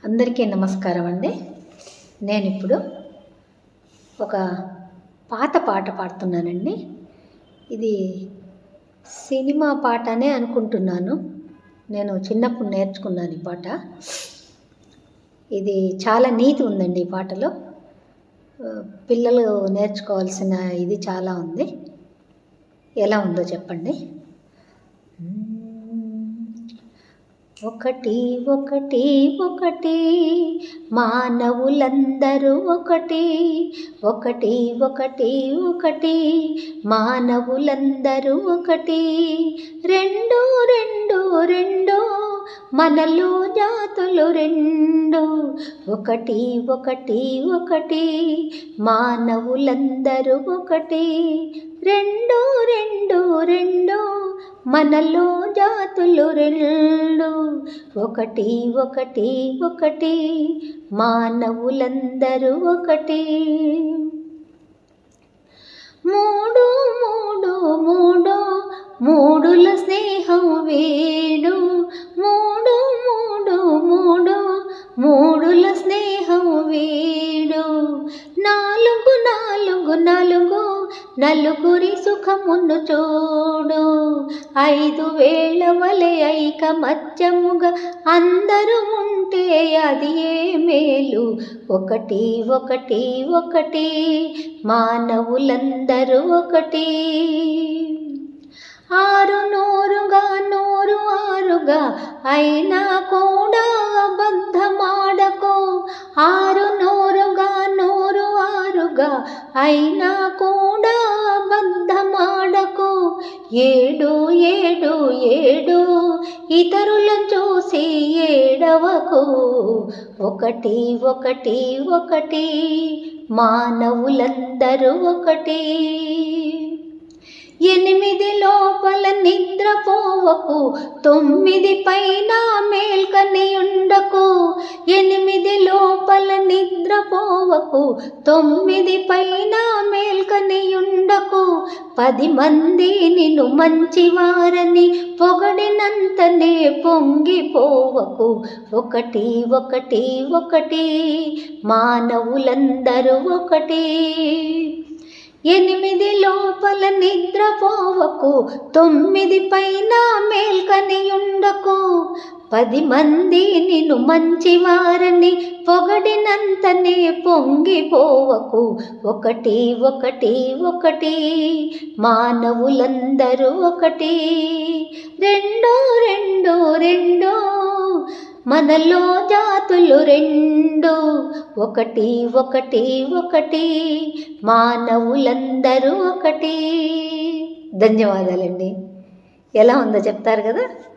అందరికీ నమస్కారం అండి. నేను ఇప్పుడు ఒక పాత పాట పాడుతున్నానండి. ఇది సినిమా పాటనే అనుకుంటున్నాను. నేను చిన్నప్పుడు నేర్చుకున్నాను ఈ పాట. ఇది చాలా నీతి ఉందండి ఈ పాటలో. పిల్లలు నేర్చుకోవాల్సిన ఇది చాలా ఉంది. ఎలా ఉందో చెప్పండి. ఒకటి ఒకటి ఒకటి మానవులందరూ ఒకటి, ఒకటి ఒకటి ఒకటి మానవులందరూ ఒకటి, రెండు రెండు రెండు మనలో జాతులు రెండు, ఒకటి ఒకటి ఒకటి మానవులందరూ ఒకటి, రెండు రెండు రెండు మనలో జాతులు రెండు, ఒకటి ఒకటి ఒకటి మానవులందరూ ఒకటి. మూడు మూడు మూడు మూడుల స్నేహం వేడు, మూడు మూడు మూడు మూడుల స్నేహం వేడు, నాలుగు నాలుగు నాలుగు నలుగురి సుఖమును చూడు, ఐదు వేళ వలె ఐకమత్యముగా అందరూ ఉంటే అది ఏ మేలు, ఒకటి ఒకటి ఒకటి మానవులందరూ ఒకటి. ఆరు నూరుగా నూరు ఆరుగా అయినా కూడా అబద్ధమాడకు, ఆరు నూరుగా నూరు ఆరుగా అయినా కూడా అబద్ధమాడకు, ఏడు ఏడు ఏడు ఇతరులను చూసి ఏడవకు, ఒకటి ఒకటి ఒకటి మానవులందరూ ఒకటి. ఎనిమిది లోపల నిద్రపోవకు, తొమ్మిది పైన మేల్కని ఉండకు, ఎనిమిది లోపల నిద్రపోవకు, తొమ్మిది పైన మేల్కని ఉండకు, 10 మంది నిన్ను మంచివారని పొగడినంతనే పొంగిపోవకు, ఒకటి ఒకటి ఒకటి మానవులందరూ ఒకటి. ఎనిమిది లోపల నిద్రపోవకు, 9 పైన మేల్కని ఉండకు, 10 మంది నిన్ను మంచివారని పొగడినంతనే పొంగిపోవకు, ఒకటి ఒకటి ఒకటి మానవులందరూ ఒకటి, రెండు రెండు రెండు మనలో జాతులు రెండు, ఒకటి ఒకటి ఒకటి మానవులందరూ ఒకటి. ధన్యవాదాలండి. ఎలా ఉందో చెప్తారు కదా.